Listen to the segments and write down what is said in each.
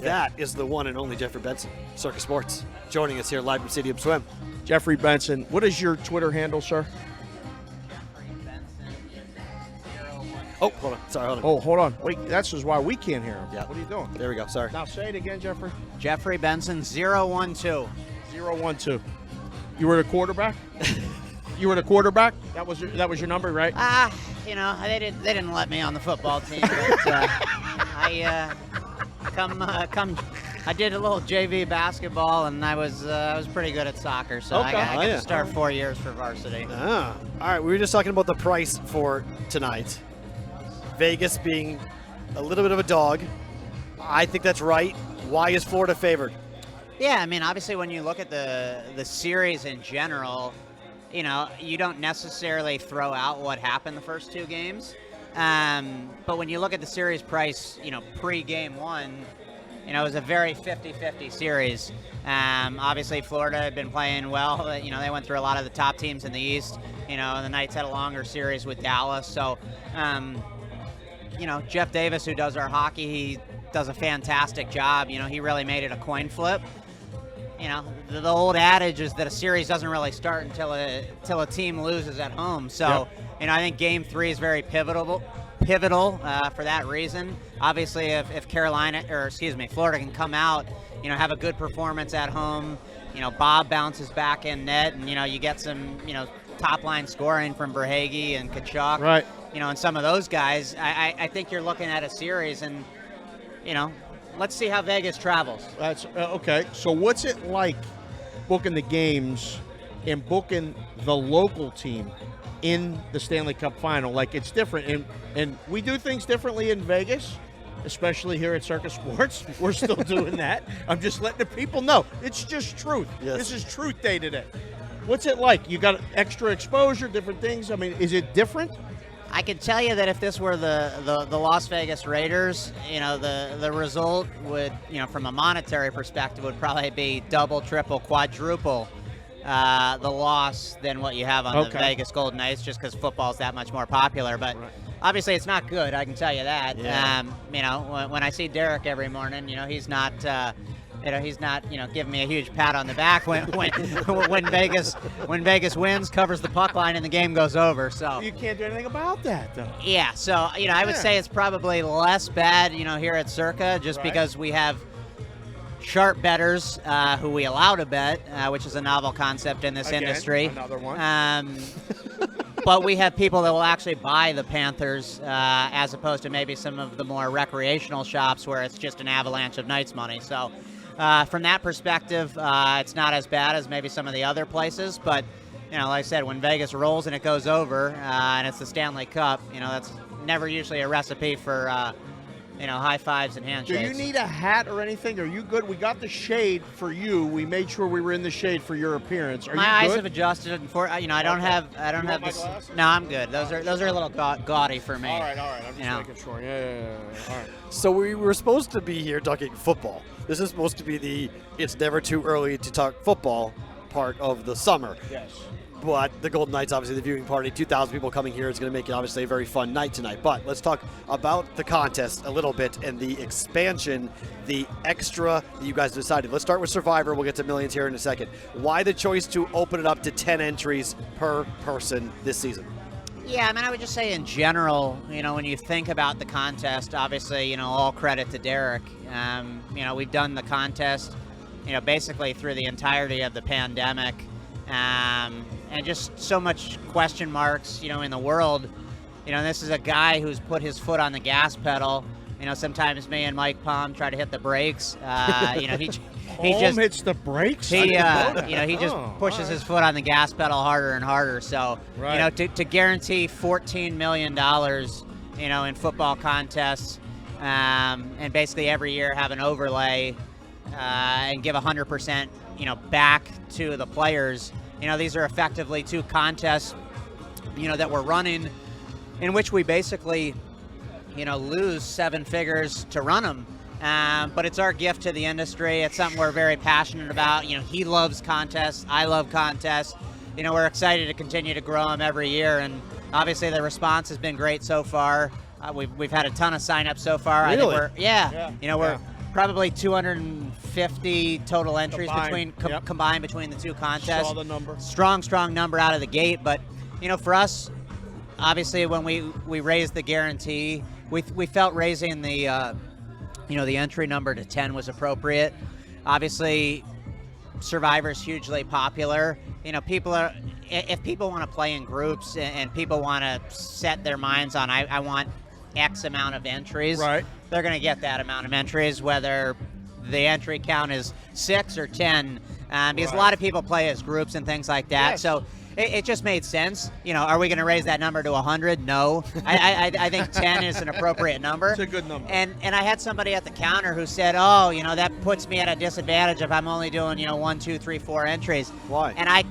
That is the one and only Jeffrey Benson, Circa Sports, joining us here live from Stadium Swim. Jeffrey Benson, what is your Twitter handle, sir? Oh, hold on. Sorry, hold on. Oh, hold on. Wait, that's just why we can't hear him. Yeah. What are you doing? There we go. Sorry. Now say it again, Jeffrey. Jeffrey Benson, 012. 012. You were the quarterback? You were the quarterback? That was your number, right? They didn't let me on the football team, but I did a little JV basketball, and I was pretty good at soccer, so Okay. I got to start 4 years for varsity. All right. We were just talking about the price for tonight. Vegas being a little bit of a dog. I think that's right. Why is Florida favored? Yeah, I mean, obviously when you look at the series in general, you don't necessarily throw out what happened the first two games. But when you look at the series price, pre-game one, it was a very 50-50 series. Obviously, Florida had been playing well. They went through a lot of the top teams in the East. The Knights had a longer series with Dallas. So, Jeff Davis, who does our hockey, he does a fantastic job. He really made it a coin flip. The old adage is that a series doesn't really start until a team loses at home. So, I think Game 3 is very pivotal for that reason. Obviously, if Florida can come out, have a good performance at home, Bob bounces back in net, and you get some, top line scoring from Verhaeghe and Kachuk, right? And some of those guys. I think you're looking at a series, and let's see how Vegas travels. That's okay. So what's it like booking the games and booking the local team in the Stanley Cup final? Like, it's different, and we do things differently in Vegas, especially here at Circa Sports. We're still doing that. I'm just letting the people know. It's just truth. Yes. This is truth day today. What's it like? You got extra exposure, different things. I mean, is it different? I can tell you that if this were the Las Vegas Raiders, the result would, from a monetary perspective, would probably be double, triple, quadruple the loss than what you have on the Vegas Golden Knights, just because football is that much more popular. But obviously, it's not good. I can tell you that. Yeah. When I see Derek every morning, he's not. He's not, giving me a huge pat on the back when Vegas wins, covers the puck line, and the game goes over. So you can't do anything about that, though. Yeah. So I would say it's probably less bad, here at Circa, just because we have sharp bettors who we allow to bet, which is a novel concept in this industry. Another one. But we have people that will actually buy the Panthers as opposed to maybe some of the more recreational shops where it's just an avalanche of Knights money. So. From that perspective, it's not as bad as maybe some of the other places, but like I said, when Vegas rolls and it goes over, and it's the Stanley Cup, that's never usually a recipe for high fives and handshakes. Do you need a hat or anything? Are you good? We got the shade for you. We made sure we were in the shade for your appearance. Are my you eyes good? have adjusted, and I don't have this. Glasses? No, I'm good. Those are a little gaudy for me. All right. I'm just making sure. Yeah. All right. So we were supposed to be here talking football. This is supposed to be it's never too early to talk football part of the summer. Yes. But the Golden Knights, obviously the viewing party, 2,000 people coming here is going to make it obviously a very fun night tonight. But let's talk about the contest a little bit and the expansion, the extra that you guys decided. Let's start with Survivor. We'll get to millions here in a second. Why the choice to open it up to 10 entries per person this season? Yeah, I would just say in general, when you think about the contest, obviously, all credit to Derek. We've done the contest, basically through the entirety of the pandemic. And just so much question marks, in the world. This is a guy who's put his foot on the gas pedal. Sometimes me and Mike Palm try to hit the brakes. He just hits the brakes. He just pushes his foot on the gas pedal harder and harder. So, to guarantee $14 million, in football contests, and basically every year have an overlay, and give 100%, back to the players. These are effectively two contests, that we're running, in which we basically, lose seven figures to run them. But it's our gift to the industry. It's something we're very passionate about. He loves contests. I love contests. We're excited to continue to grow them every year. And obviously the response has been great so far. We've had a ton of signups so far. Really? I think probably 250 total entries combined between the two contests. Saw the number. Strong number out of the gate. But, for us, obviously, when we raised the guarantee, we felt raising the the entry number to 10 was appropriate. Obviously, Survivor's hugely popular. If people want to play in groups and people want to set their minds on, I want X amount of entries, right, they're going to get that amount of entries, whether the entry count is 6 or 10, because a lot of people play as groups and things like that. Yes. So it just made sense. Are we going to raise that number to 100? No. I think 10 is an appropriate number. It's a good number. And I had somebody at the counter who said, that puts me at a disadvantage if I'm only doing 1, 2, 3, 4 entries. Why? And I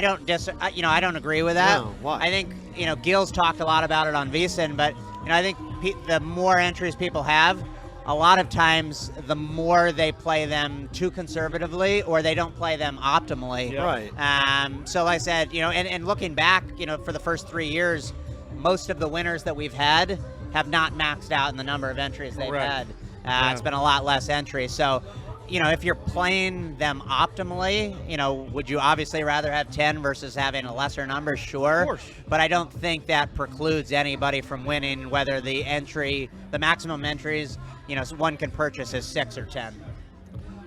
don't agree with that. No, why? I think Gil's talked a lot about it on VSiN, but I think the more entries people have, a lot of times the more they play them too conservatively or they don't play them optimally. Yeah. Right. So like I said, and looking back, for the first 3 years, most of the winners that we've had have not maxed out in the number of entries they've had. It's been a lot less entries. So, if you're playing them optimally, would you obviously rather have 10 versus having a lesser number? Sure. Of course. But I don't think that precludes anybody from winning, whether the maximum entries, one can purchase is 6 or 10.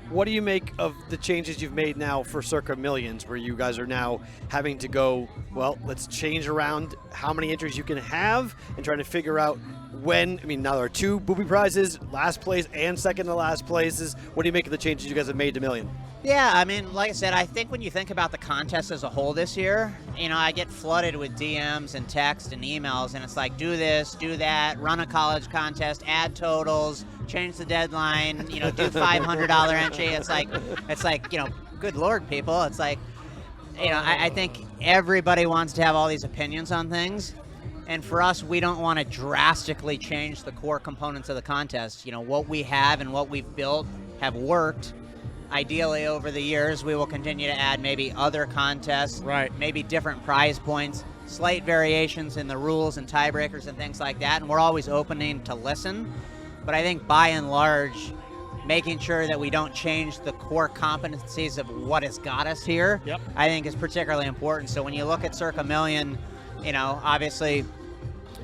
What do you make of the changes you've made now for Circa Millions, where you guys are now having to go, let's change around how many entries you can have and trying to figure out now there are 2 booby prizes, last place and second to last places. What do you make of the changes you guys have made to Million? Yeah, like I said, I think when you think about the contest as a whole this year, I get flooded with DMs and text and emails, and it's like, do this, do that, run a college contest, add totals, change the deadline, do $500 entry. It's like, good Lord, people. It's like, I think everybody wants to have all these opinions on things. And for us, we don't want to drastically change the core components of the contest. What we have and what we've built have worked. Ideally, over the years, we will continue to add maybe other contests, right, maybe different prize points, slight variations in the rules and tiebreakers and things like that. And we're always opening to listen. But I think by and large, making sure that we don't change the core competencies of what has got us here, I think is particularly important. So when you look at Circa Million, obviously,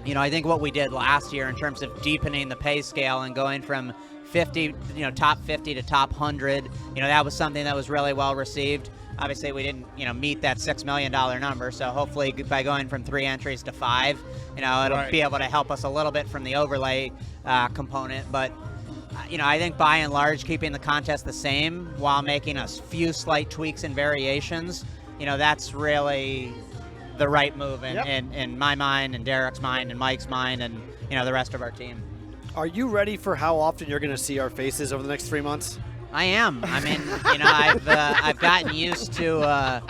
I think what we did last year in terms of deepening the pay scale and going from 50, top 50 to top 100, that was something that was really well received. Obviously, we didn't, meet that $6 million number. So hopefully by going from 3 entries to 5, it'll be able to help us a little bit from the overlay component. But, I think by and large, keeping the contest the same while making a few slight tweaks and variations, that's really the right move in my mind and Derek's mind and Mike's mind and, the rest of our team. Are you ready for how often you're going to see our faces over the next 3 months? I am. I've gotten used to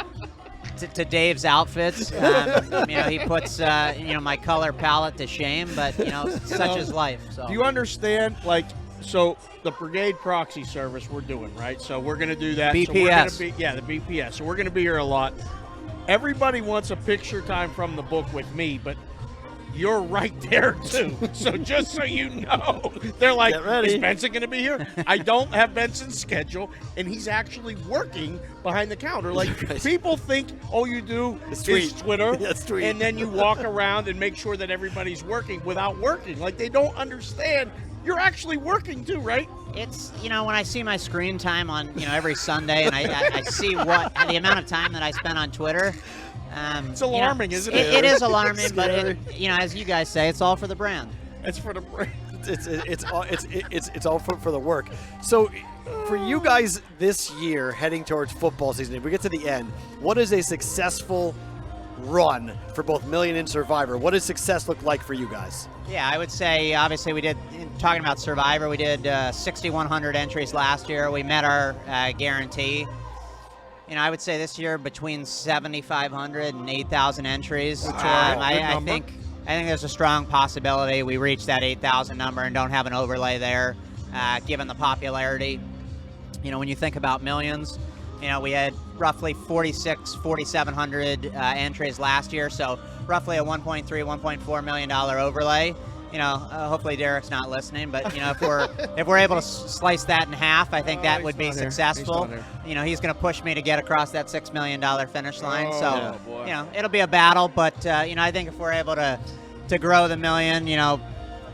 Dave's outfits. He puts my color palette to shame, but such is life. So. Do you understand? So the Brigade Proxy Service we're doing, right? So we're going to do that. BPS. So the BPS. So we're going to be here a lot. Everybody wants a picture time from the book with me, but you're right there too. So just so you know, they're like, is Benson going to be here? I don't have Benson's schedule, and he's actually working behind the counter. People think all you do is Twitter, and then you walk around and make sure that everybody's working without working. They don't understand. You're actually working too, right? It's, when I see my screen time on, every Sunday, and I see the amount of time that I spend on Twitter. It's alarming, isn't it? It is alarming, but as you guys say, it's all for the brand. It's for the brand. It's all for the work. So, for you guys this year, heading towards football season, if we get to the end, what is a successful run for both Million and Survivor? What does success look like for you guys? Yeah, I would say, obviously, we did, talking about Survivor, we did 6,100 entries last year. We met our guarantee. I would say this year between 7,500 and 8,000 entries. I think there's a strong possibility we reach that 8,000 number and don't have an overlay there, given the popularity. When you think about Millions, we had roughly 4,700 entries last year, so roughly a $1.3, $1.4 million overlay. hopefully Derek's not listening, but if we're able to slice that in half, I think that would be successful. He's going to push me to get across that $6 million finish line. It'll be a battle, but I think if we're able to grow the $1 million,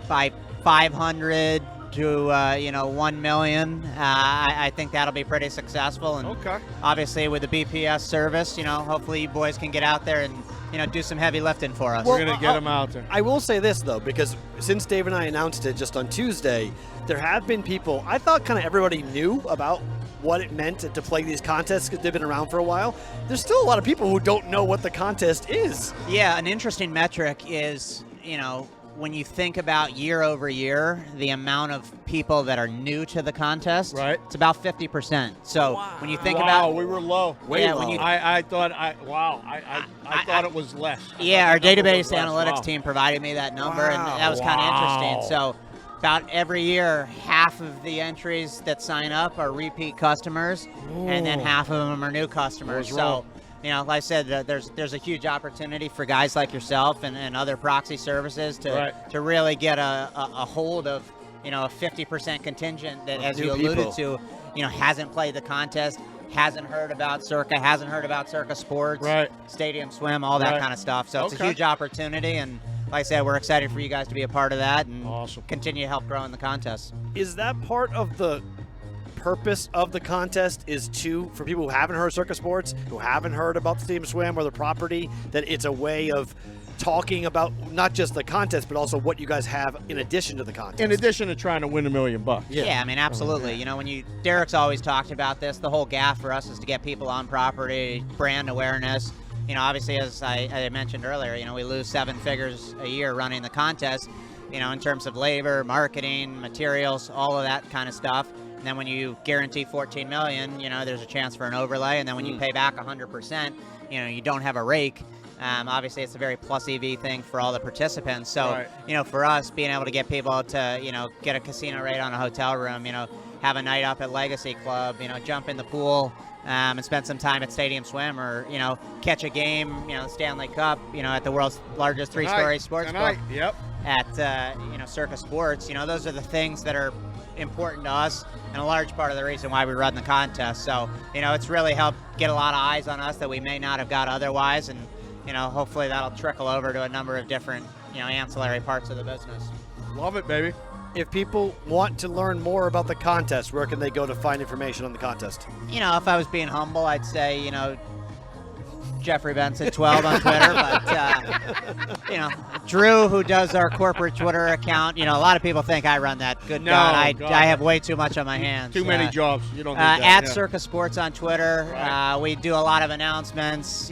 by 500 to 1 million, I think that'll be pretty successful. And obviously with the BPS service, hopefully you boys can get out there and do some heavy lifting for us. We're going to get them out there. I will say this, though, because since Dave and I announced it just on Tuesday, there have been people, I thought kind of everybody knew about what it meant to play these contests because they've been around for a while. There's still a lot of people who don't know what the contest is. Yeah, an interesting metric is, when you think about year over year, the amount of people that are new to the contest, it's about 50%. So when you think about, we were low. Way low. I thought it was less. Yeah, our database analytics team provided me that number, and that was kind of interesting. So about every year, half of the entries that sign up are repeat customers, and then half of them are new customers. So. Like I said, there's a huge opportunity for guys like yourself and other proxy services to really get a hold of, a 50% contingent that, as you alluded to, hasn't played the contest, hasn't heard about Circa, hasn't heard about Circa Sports, Stadium Swim, all that kind of stuff. So it's a huge opportunity, and like I said, we're excited for you guys to be a part of that and continue to help grow in the contest. Is that part of the purpose of the contest is for people who haven't heard Circa Sports, who haven't heard about the Stadium Swim or the property, that it's a way of talking about not just the contest, but also what you guys have in addition to the contest. In addition to trying to win $1 million. Yeah, I mean, absolutely. Derek's always talked about this. The whole gaff for us is to get people on property, brand awareness. Obviously, as I mentioned earlier, we lose 7 figures a year running the contest, in terms of labor, marketing, materials, all of that kind of stuff. And then when you guarantee $14 million, there's a chance for an overlay. And then when you pay back 100%, you don't have a rake. Obviously, it's a very plus EV thing for all the participants. So, for us, being able to get people to, get a casino rate on a hotel room, have a night up at Legacy Club, jump in the pool and spend some time at Stadium Swim, or, catch a game, Stanley Cup, at the world's largest 3-story sports book at, Circa Sports. Those are the things that are important to us and a large part of the reason why we run the contest. So, it's really helped get a lot of eyes on us that we may not have got otherwise, and, hopefully that'll trickle over to a number of different, ancillary parts of the business. Love it, baby. If people want to learn more about the contest, where can they go to find information on the contest? If I was being humble, I'd say, Jeffrey Benson 12 on Twitter, but Drew, who does our corporate Twitter account, a lot of people think I run that. God, I have way too much on my hands. Too many jobs. You don't need that. At Circa Sports on Twitter. We do a lot of announcements,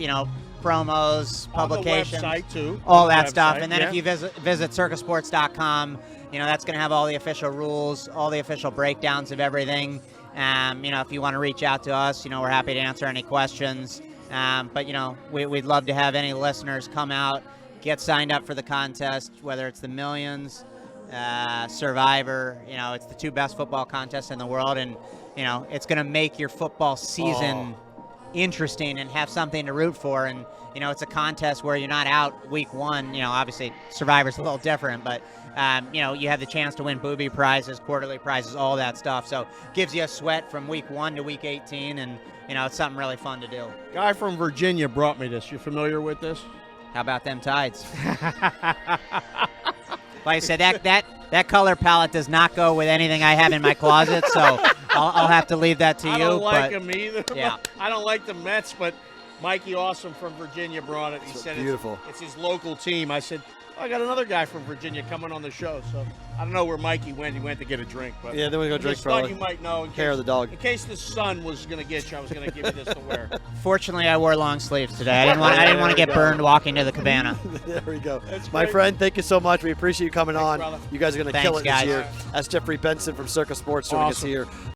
promos, publications, on the website too. All that stuff. And then if you visit circasports.com, that's going to have all the official rules, all the official breakdowns of everything. If you want to reach out to us, we're happy to answer any questions. But we'd love to have any listeners come out, get signed up for the contest, whether it's the Millions, Survivor. It's the 2 best football contests in the world, and it's going to make your football season interesting and have something to root for. And it's a contest where you're not out week 1. Obviously Survivor's a little different, but you have the chance to win BvB prizes, quarterly prizes, all that stuff. So gives you a sweat from week 1 to week 18, and it's something really fun to do. Guy from Virginia brought me this. You familiar with this? How about them tides? Like I said, that color palette does not go with anything I have in my closet, so I'll have to leave that to you. I don't like them either. Yeah. I don't like the Mets, but Mikey Awesome from Virginia brought it. He said beautiful. It's his local team. I said, I got another guy from Virginia coming on the show, so I don't know where Mikey went. He went to get a drink. But yeah, then we go drink. I thought you might know. Hair of the dog. In case the sun was going to get you, I was going to give you this to wear. Fortunately, I wore long sleeves today. I didn't want to get burned walking to the cabana. There we go. My friend, thank you so much. We appreciate you coming on. Brother. You guys are going to kill it Thanks, this guys. year. That's Jeffrey Benson from Circa Sports joining us here